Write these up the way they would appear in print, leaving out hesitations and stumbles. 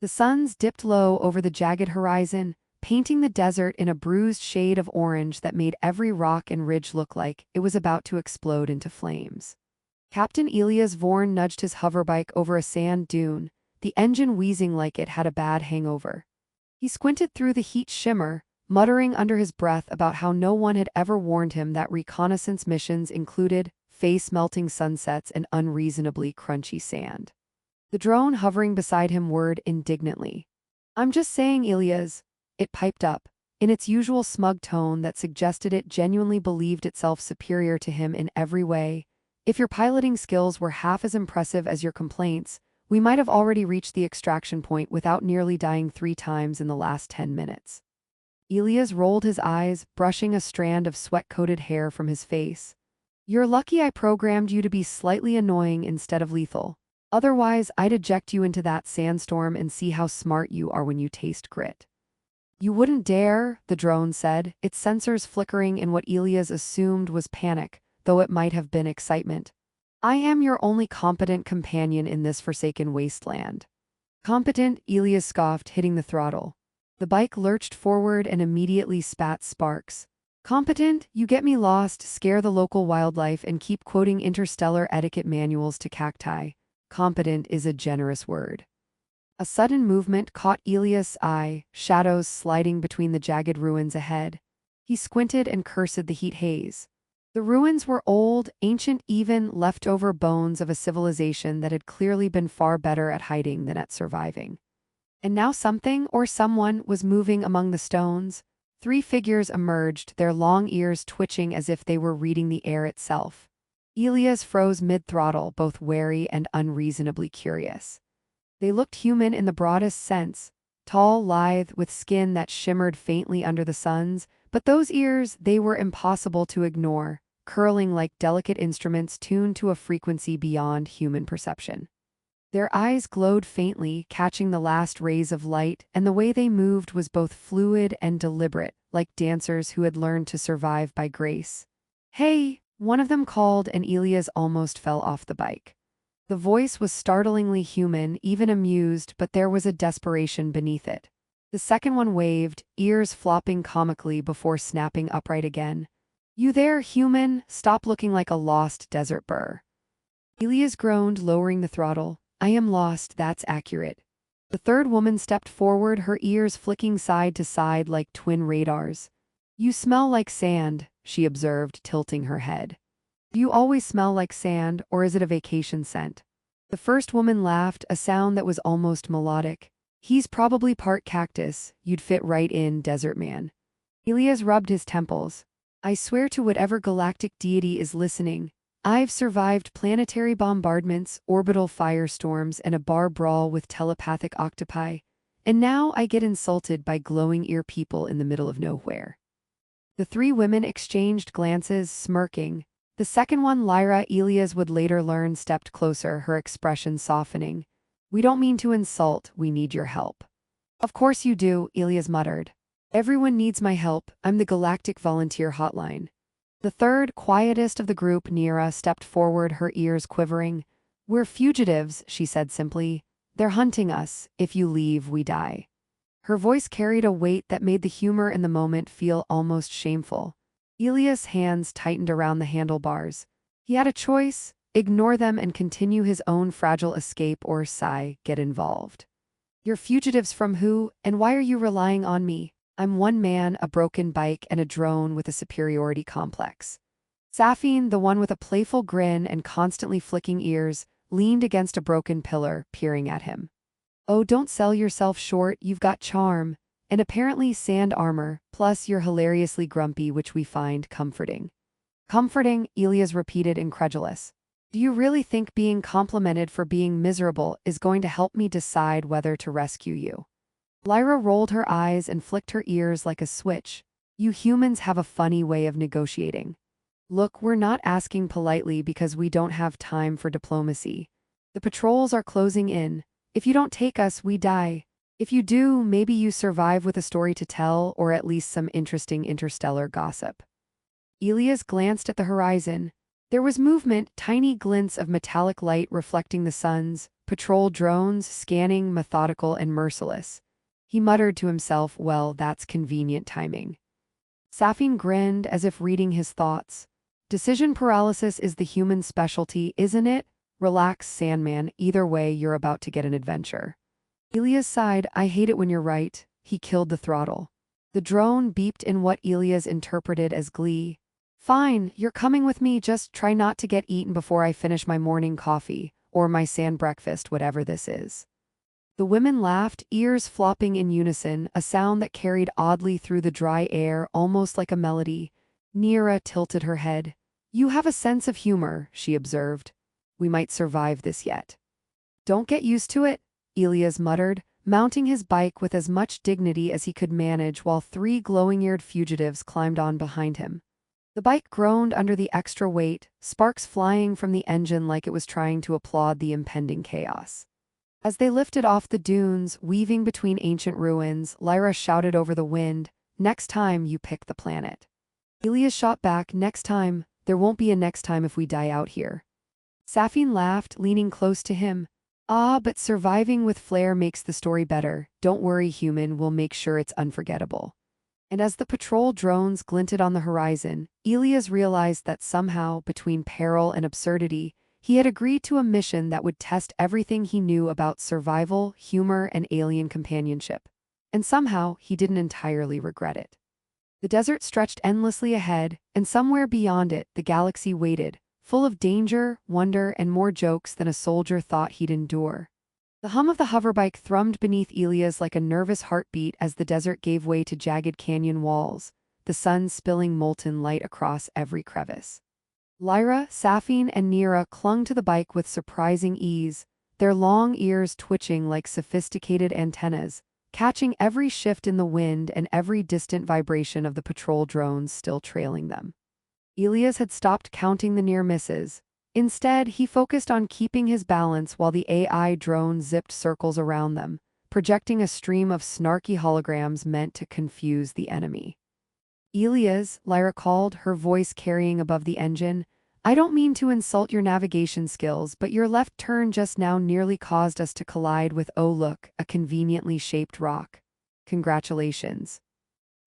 The suns dipped low over the jagged horizon, painting the desert in a bruised shade of orange that made every rock and ridge look like it was about to explode into flames. Captain Elias Vorn nudged his hoverbike over a sand dune, the engine wheezing like it had a bad hangover. He squinted through the heat shimmer, muttering under his breath about how no one had ever warned him that reconnaissance missions included face-melting sunsets and unreasonably crunchy sand. The drone hovering beside him whirred indignantly. "I'm just saying, Elias," it piped up, in its usual smug tone that suggested it genuinely believed itself superior to him in every way. "If your piloting skills were half as impressive as your complaints, we might have already reached the extraction point without nearly dying 3 times in the last 10 minutes. Elias rolled his eyes, brushing a strand of sweat-coated hair from his face. "You're lucky I programmed you to be slightly annoying instead of lethal. Otherwise, I'd eject you into that sandstorm and see how smart you are when you taste grit." "You wouldn't dare," the drone said, its sensors flickering in what Elias assumed was panic, though it might have been excitement. "I am your only competent companion in this forsaken wasteland." "Competent?" Elias scoffed, hitting the throttle. The bike lurched forward and immediately spat sparks. "Competent? You get me lost, scare the local wildlife, and keep quoting interstellar etiquette manuals to cacti. Competent is a generous word." A sudden movement caught Elias' eye, shadows sliding between the jagged ruins ahead. He squinted and cursed the heat haze. The ruins were old, ancient, even leftover bones of a civilization that had clearly been far better at hiding than at surviving. And now something or someone was moving among the stones. 3 figures emerged, their long ears twitching as if they were reading the air itself. Elias froze mid-throttle, both wary and unreasonably curious. They looked human in the broadest sense, tall, lithe, with skin that shimmered faintly under the suns, but those ears, they were impossible to ignore, curling like delicate instruments tuned to a frequency beyond human perception. Their eyes glowed faintly, catching the last rays of light, and the way they moved was both fluid and deliberate, like dancers who had learned to survive by grace. "Hey!" one of them called, and Elias almost fell off the bike. The voice was startlingly human, even amused, but there was a desperation beneath it. The second one waved, ears flopping comically before snapping upright again. "You there, human? Stop looking like a lost desert burr." Elias groaned, lowering the throttle. "I am lost, that's accurate." The third woman stepped forward, her ears flicking side to side like twin radars. "You smell like sand," she observed, tilting her head. "Do you always smell like sand, or is it a vacation scent?" The first woman laughed, a sound that was almost melodic. "He's probably part cactus, you'd fit right in, desert man." Elias rubbed his temples. "I swear to whatever galactic deity is listening, I've survived planetary bombardments, orbital firestorms, and a bar brawl with telepathic octopi, and now I get insulted by glowing ear people in the middle of nowhere." The 3 women exchanged glances, smirking. The second one, Lyra, Elias would later learn, stepped closer, her expression softening. "We don't mean to insult, we need your help." "Of course you do," Elias muttered. "Everyone needs my help, I'm the Galactic Volunteer Hotline." The third, quietest of the group, Nira, stepped forward, her ears quivering. "We're fugitives," she said simply. "They're hunting us. If you leave, we die." Her voice carried a weight that made the humor in the moment feel almost shameful. Elias' hands tightened around the handlebars. He had a choice: ignore them and continue his own fragile escape, or get involved. "You're fugitives from who, and why are you relying on me? I'm one man, a broken bike, and a drone with a superiority complex." Safine, the one with a playful grin and constantly flicking ears, leaned against a broken pillar, peering at him. "Oh, don't sell yourself short, you've got charm, and apparently sand armor, plus you're hilariously grumpy, which we find comforting." "Comforting?" Elias repeated, incredulous. "Do you really think being complimented for being miserable is going to help me decide whether to rescue you?" Lyra rolled her eyes and flicked her ears like a switch. "You humans have a funny way of negotiating. Look, we're not asking politely because we don't have time for diplomacy. The patrols are closing in. If you don't take us, we die. If you do, maybe you survive with a story to tell, or at least some interesting interstellar gossip." Elias glanced at the horizon. There was movement, tiny glints of metallic light reflecting the suns, patrol drones scanning, methodical and merciless. He muttered to himself, well, that's convenient timing. Safin grinned as if reading his thoughts. Decision paralysis is the human specialty, isn't it? Relax, Sandman, either way you're about to get an adventure. Elias sighed, I hate it when you're right. He killed the throttle. The drone beeped in what Elias interpreted as glee. Fine, you're coming with me, just try not to get eaten before I finish my morning coffee, or my sand breakfast, whatever this is. The women laughed, ears flopping in unison, a sound that carried oddly through the dry air, almost like a melody. Nira tilted her head. You have a sense of humor, she observed. We might survive this yet. Don't get used to it, Elias muttered, mounting his bike with as much dignity as he could manage while 3 glowing-eared fugitives climbed on behind him. The bike groaned under the extra weight, sparks flying from the engine like it was trying to applaud the impending chaos. As they lifted off the dunes, weaving between ancient ruins, Lyra shouted over the wind, next time you pick the planet. Elias shot back, next time, there won't be a next time if we die out here. Safin laughed, leaning close to him. Ah, but surviving with flair makes the story better. Don't worry, human, we'll make sure it's unforgettable. And as the patrol drones glinted on the horizon, Elias realized that somehow, between peril and absurdity, he had agreed to a mission that would test everything he knew about survival, humor, and alien companionship. And somehow, he didn't entirely regret it. The desert stretched endlessly ahead, and somewhere beyond it, the galaxy waited, full of danger, wonder, and more jokes than a soldier thought he'd endure. The hum of the hoverbike thrummed beneath Elias like a nervous heartbeat as the desert gave way to jagged canyon walls, the sun spilling molten light across every crevice. Lyra, Safin, and Nira clung to the bike with surprising ease, their long ears twitching like sophisticated antennas, catching every shift in the wind and every distant vibration of the patrol drones still trailing them. Elias had stopped counting the near misses. Instead, he focused on keeping his balance while the AI drone zipped circles around them, projecting a stream of snarky holograms meant to confuse the enemy. Elias, Lyra called, her voice carrying above the engine, I don't mean to insult your navigation skills, but your left turn just now nearly caused us to collide with, oh look, a conveniently shaped rock. Congratulations.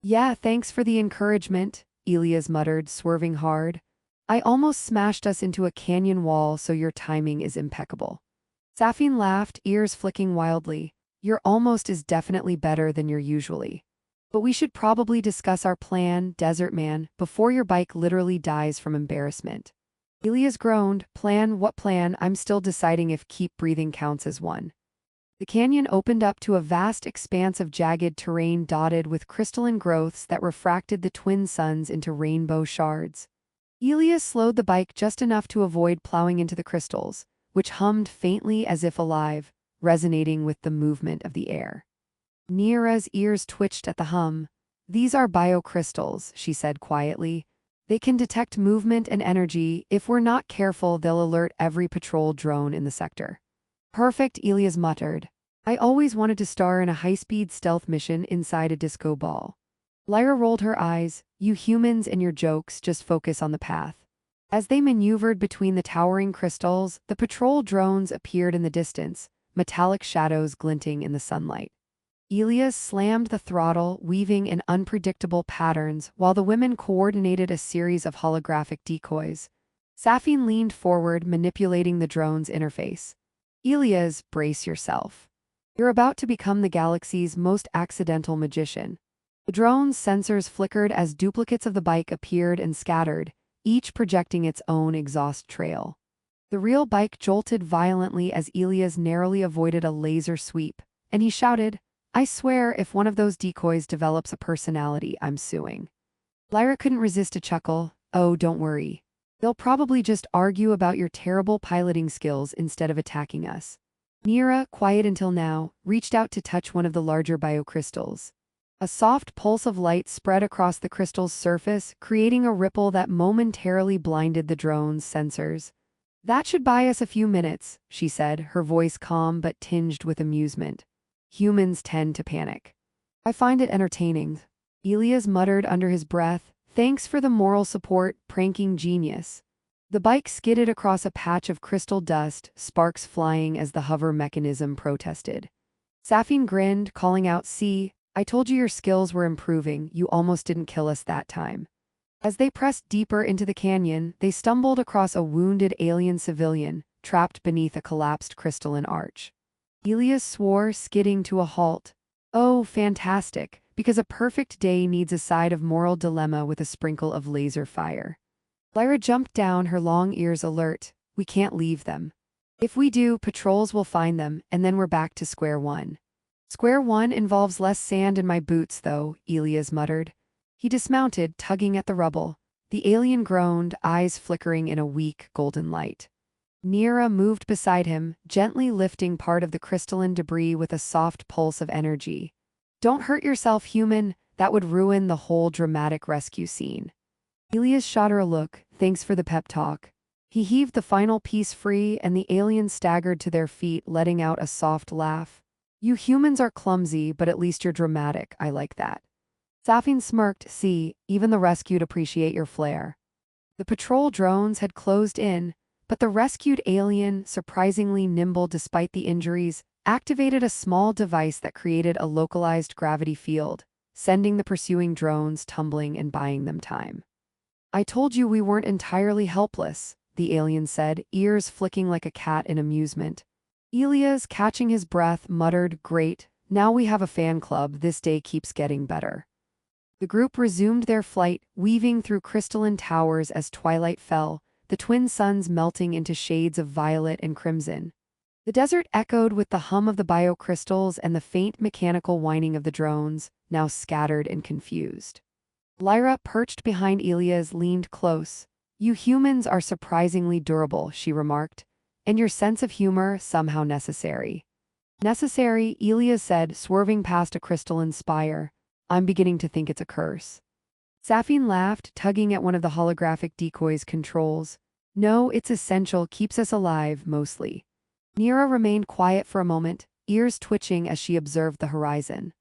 Yeah, thanks for the encouragement, Elias muttered, swerving hard. I almost smashed us into a canyon wall, so your timing is impeccable. Safin laughed, ears flicking wildly. Your almost is definitely better than your usually. But we should probably discuss our plan, Desert Man, before your bike literally dies from embarrassment. Elias groaned, Plan? What plan? I'm still deciding if keep breathing counts as one. The canyon opened up to a vast expanse of jagged terrain dotted with crystalline growths that refracted the twin suns into rainbow shards. Elias slowed the bike just enough to avoid plowing into the crystals, which hummed faintly as if alive, resonating with the movement of the air. Nira's ears twitched at the hum. These are biocrystals, she said quietly. They can detect movement and energy. If we're not careful, they'll alert every patrol drone in the sector. Perfect, Elias muttered. I always wanted to star in a high-speed stealth mission inside a disco ball. Lyra rolled her eyes. You humans and your jokes, just focus on the path. As they maneuvered between the towering crystals, the patrol drones appeared in the distance, metallic shadows glinting in the sunlight. Elias slammed the throttle, weaving in unpredictable patterns, while the women coordinated a series of holographic decoys. Safin leaned forward, manipulating the drone's interface. Elias, brace yourself. You're about to become the galaxy's most accidental magician. The drone's sensors flickered as duplicates of the bike appeared and scattered, each projecting its own exhaust trail. The real bike jolted violently as Elias narrowly avoided a laser sweep, and he shouted, I swear if one of those decoys develops a personality, I'm suing. Lyra couldn't resist a chuckle. Oh, don't worry. They'll probably just argue about your terrible piloting skills instead of attacking us. Nira, quiet until now, reached out to touch one of the larger biocrystals. A soft pulse of light spread across the crystal's surface, creating a ripple that momentarily blinded the drone's sensors. That should buy us a few minutes, she said, her voice calm but tinged with amusement. Humans tend to panic. I find it entertaining. Elias muttered under his breath, Thanks for the moral support, pranking genius. The bike skidded across a patch of crystal dust, sparks flying as the hover mechanism protested. Safin grinned, calling out, "See, I told you your skills were improving, you almost didn't kill us that time." As they pressed deeper into the canyon, they stumbled across a wounded alien civilian, trapped beneath a collapsed crystalline arch. Elias swore, skidding to a halt. "Oh, fantastic, because a perfect day needs a side of moral dilemma with a sprinkle of laser fire." Lyra jumped down, her long ears alert. "We can't leave them. If we do, patrols will find them, and then we're back to square one." "Square one involves less sand in my boots, though," Elias muttered. He dismounted, tugging at the rubble. The alien groaned, eyes flickering in a weak, golden light. Nira moved beside him, gently lifting part of the crystalline debris with a soft pulse of energy. "Don't hurt yourself, human. That would ruin the whole dramatic rescue scene." Elias shot her a look. "Thanks for the pep talk." He heaved the final piece free, and the aliens staggered to their feet, letting out a soft laugh. "You humans are clumsy, but at least you're dramatic. I like that." Safin smirked. "See, even the rescued appreciate your flair." The patrol drones had closed in, but the rescued alien, surprisingly nimble despite the injuries, activated a small device that created a localized gravity field, sending the pursuing drones tumbling and buying them time. "I told you we weren't entirely helpless," the alien said, ears flicking like a cat in amusement. Elias, catching his breath, muttered, "Great, now we have a fan club, this day keeps getting better." The group resumed their flight, weaving through crystalline towers as twilight fell, the twin suns melting into shades of violet and crimson. The desert echoed with the hum of the biocrystals and the faint mechanical whining of the drones, now scattered and confused. Lyra, perched behind Elias, leaned close. "You humans are surprisingly durable," she remarked, "and your sense of humor somehow necessary." "Necessary," Elias said, swerving past a crystalline spire. "I'm beginning to think it's a curse." Safin laughed, tugging at one of the holographic decoy's controls. "No, it's essential, keeps us alive, mostly." Nira remained quiet for a moment, ears twitching as she observed the horizon.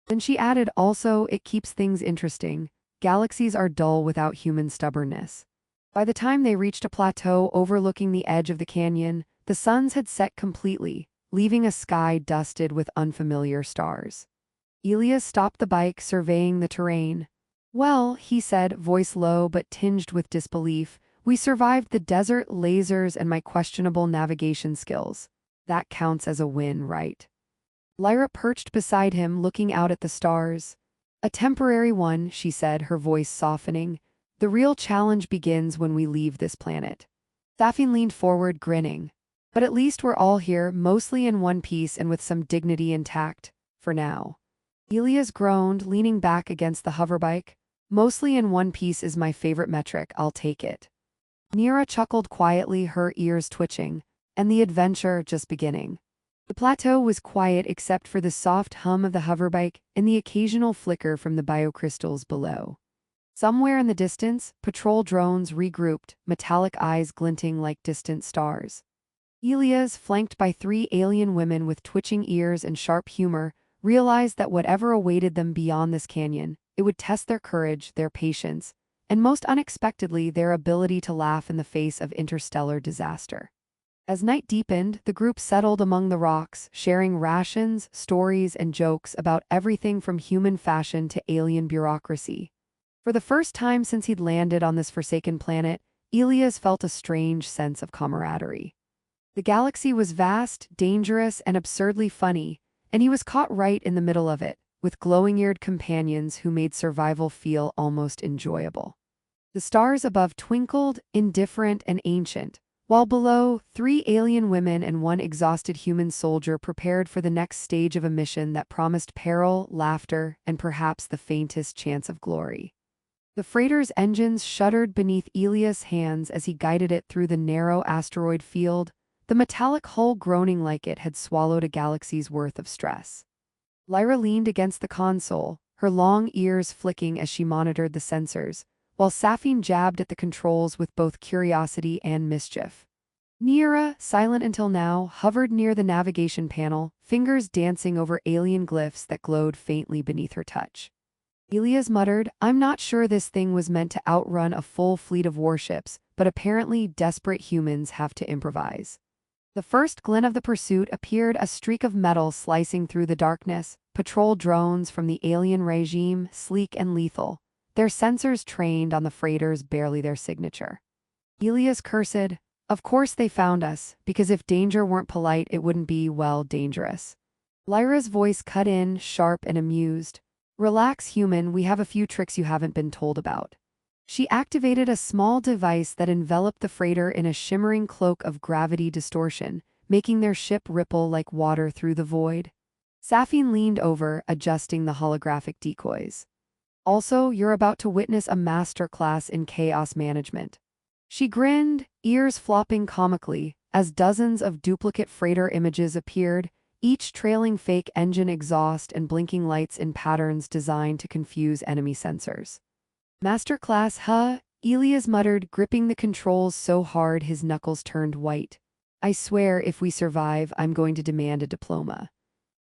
Then she added, "Also, it keeps things interesting. Galaxies are dull without human stubbornness." By the time they reached a plateau overlooking the edge of the canyon, the suns had set completely, leaving a sky dusted with unfamiliar stars. Elias stopped the bike, surveying the terrain. "Well," he said, voice low but tinged with disbelief, "we survived the desert, lasers, and my questionable navigation skills. That counts as a win, right?" Lyra perched beside him, looking out at the stars. "A temporary one," she said, her voice softening. "The real challenge begins when we leave this planet." Safin leaned forward, grinning. "But at least we're all here, mostly in one piece and with some dignity intact. For now." Elias groaned, leaning back against the hoverbike. "Mostly in one piece is my favorite metric, I'll take it." Nira chuckled quietly, her ears twitching. "And the adventure just beginning." The plateau was quiet except for the soft hum of the hoverbike and the occasional flicker from the biocrystals below. Somewhere in the distance, patrol drones regrouped, metallic eyes glinting like distant stars. Elias, flanked by 3 alien women with twitching ears and sharp humor, realized that whatever awaited them beyond this canyon, it would test their courage, their patience, and most unexpectedly their ability to laugh in the face of interstellar disaster. As night deepened, the group settled among the rocks, sharing rations, stories, and jokes about everything from human fashion to alien bureaucracy. For the first time since he'd landed on this forsaken planet, Elias felt a strange sense of camaraderie. The galaxy was vast, dangerous, and absurdly funny, and he was caught right in the middle of it, with glowing-eared companions who made survival feel almost enjoyable. The stars above twinkled, indifferent and ancient, while below, 3 alien women and 1 exhausted human soldier prepared for the next stage of a mission that promised peril, laughter, and perhaps the faintest chance of glory. The freighter's engines shuddered beneath Elias' hands as he guided it through the narrow asteroid field, the metallic hull groaning like it had swallowed a galaxy's worth of stress. Lyra leaned against the console, her long ears flicking as she monitored the sensors, while Safin jabbed at the controls with both curiosity and mischief. Nira, silent until now, hovered near the navigation panel, fingers dancing over alien glyphs that glowed faintly beneath her touch. Elias muttered, "I'm not sure this thing was meant to outrun a full fleet of warships, but apparently desperate humans have to improvise. The first glint of the pursuit appeared, a streak of metal slicing through the darkness, patrol drones from the alien regime, sleek and lethal, their sensors trained on the freighters barely their signature. Elias cursed, "Of course they found us, because if danger weren't polite it wouldn't be, well, dangerous." Lyra's voice cut in, sharp and amused. "Relax, human, we have a few tricks you haven't been told about." She activated a small device that enveloped the freighter in a shimmering cloak of gravity distortion, making their ship ripple like water through the void. Safine leaned over, adjusting the holographic decoys. "Also, you're about to witness a master class in chaos management." She grinned, ears flopping comically, as dozens of duplicate freighter images appeared, each trailing fake engine exhaust and blinking lights in patterns designed to confuse enemy sensors. "Masterclass, huh?" Elias muttered, gripping the controls so hard his knuckles turned white. "I swear if we survive, I'm going to demand a diploma."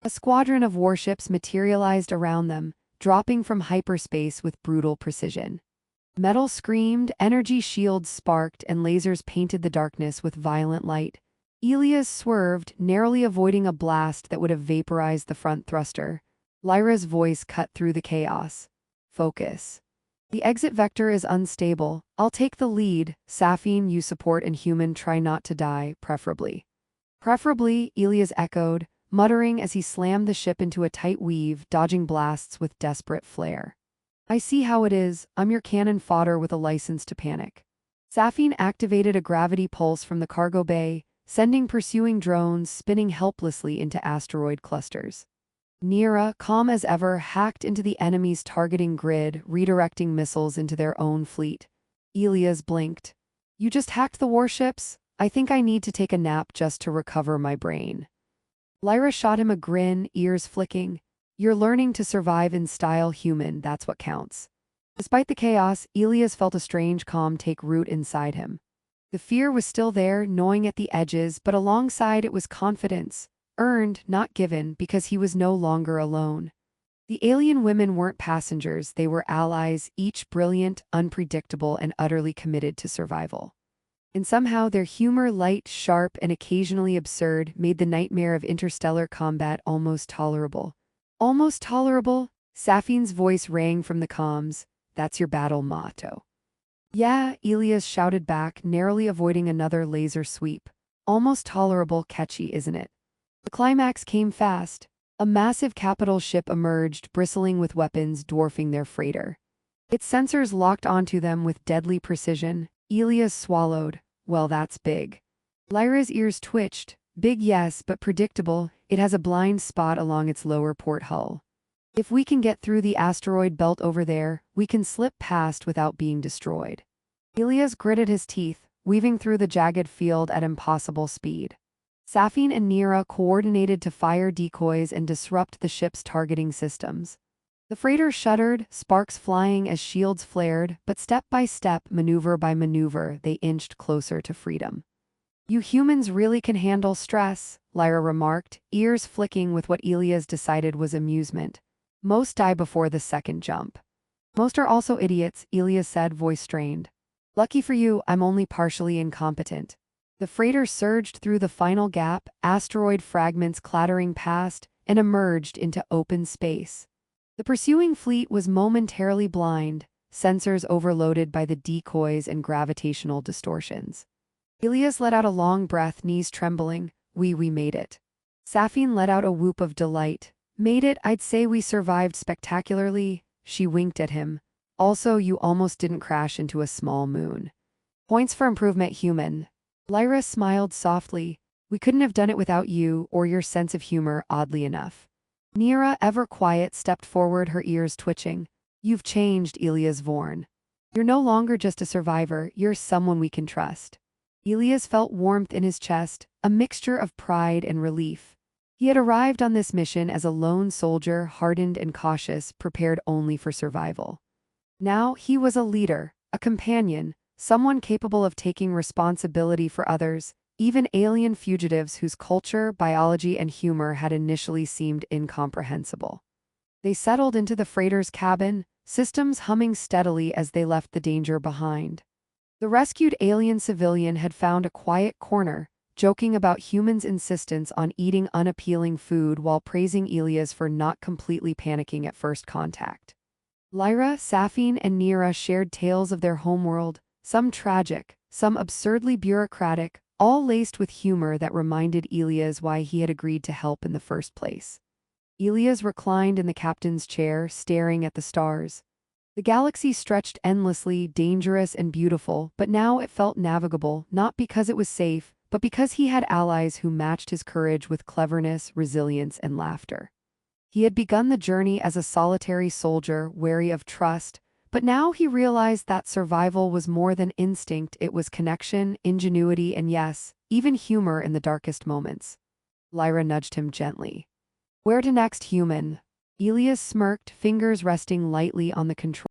A squadron of warships materialized around them, dropping from hyperspace with brutal precision. Metal screamed, energy shields sparked, and lasers painted the darkness with violent light. Elias swerved, narrowly avoiding a blast that would have vaporized the front thruster. Lyra's voice cut through the chaos. "Focus. The exit vector is unstable. I'll take the lead. Safine, you support, and human, try not to die, preferably." "Preferably," Elias echoed, muttering as he slammed the ship into a tight weave, dodging blasts with desperate flair. "I see how it is. I'm your cannon fodder with a license to panic." Safine activated a gravity pulse from the cargo bay, sending pursuing drones spinning helplessly into asteroid clusters. Nira, calm as ever, hacked into the enemy's targeting grid, redirecting missiles into their own fleet. Elias blinked. "You just hacked the warships? I think I need to take a nap just to recover my brain." Lyra shot him a grin, ears flicking. "You're learning to survive in style, human, that's what counts." Despite the chaos, Elias felt a strange calm take root inside him. The fear was still there, gnawing at the edges, but alongside it was confidence. Earned, not given, because he was no longer alone. The alien women weren't passengers, they were allies, each brilliant, unpredictable, and utterly committed to survival. And somehow their humor, light, sharp, and occasionally absurd, made the nightmare of interstellar combat almost tolerable. "Almost tolerable?" Safine's voice rang from the comms. "That's your battle motto." "Yeah," Elias shouted back, narrowly avoiding another laser sweep. "Almost tolerable, catchy, isn't it?" The climax came fast. A massive capital ship emerged, bristling with weapons dwarfing their freighter. Its sensors locked onto them with deadly precision. Elias swallowed. "Well, that's big." Lyra's ears twitched. "Big, yes, but predictable. It has a blind spot along its lower port hull. If we can get through the asteroid belt over there, we can slip past without being destroyed." Elias gritted his teeth, weaving through the jagged field at impossible speed. Safine and Nira coordinated to fire decoys and disrupt the ship's targeting systems. The freighter shuddered, sparks flying as shields flared, but step by step, maneuver by maneuver, they inched closer to freedom. "You humans really can handle stress," Lyra remarked, ears flicking with what Elias decided was amusement. "Most die before the second jump." "Most are also idiots," Elias said, voice strained. "Lucky for you, I'm only partially incompetent." The freighter surged through the final gap, asteroid fragments clattering past, and emerged into open space. The pursuing fleet was momentarily blind, sensors overloaded by the decoys and gravitational distortions. Elias let out a long breath, knees trembling. We made it." Safine let out a whoop of delight. "Made it? I'd say we survived spectacularly." She winked at him. "Also, you almost didn't crash into a small moon. Points for improvement, human." Lyra smiled softly. "We couldn't have done it without you, or your sense of humor, oddly enough." Nira, ever quiet, stepped forward, her ears twitching. "You've changed, Elias Vorn. You're no longer just a survivor, you're someone we can trust." Elias felt warmth in his chest, a mixture of pride and relief. He had arrived on this mission as a lone soldier, hardened and cautious, prepared only for survival. Now he was a leader, a companion, someone capable of taking responsibility for others, even alien fugitives whose culture, biology, and humor had initially seemed incomprehensible. They settled into the freighter's cabin, systems humming steadily as they left the danger behind. The rescued alien civilian had found a quiet corner, joking about humans' insistence on eating unappealing food while praising Elias for not completely panicking at first contact. Lyra, Safine, and Nira shared tales of their homeworld, some tragic, some absurdly bureaucratic, all laced with humor that reminded Elias why he had agreed to help in the first place. Elias reclined in the captain's chair, staring at the stars. The galaxy stretched endlessly, dangerous and beautiful, but now it felt navigable, not because it was safe, but because he had allies who matched his courage with cleverness, resilience, and laughter. He had begun the journey as a solitary soldier, wary of trust, but now he realized that survival was more than instinct, it was connection, ingenuity, and yes, even humor in the darkest moments. Lyra nudged him gently. Where to next, human? Elias smirked, fingers resting lightly on the control.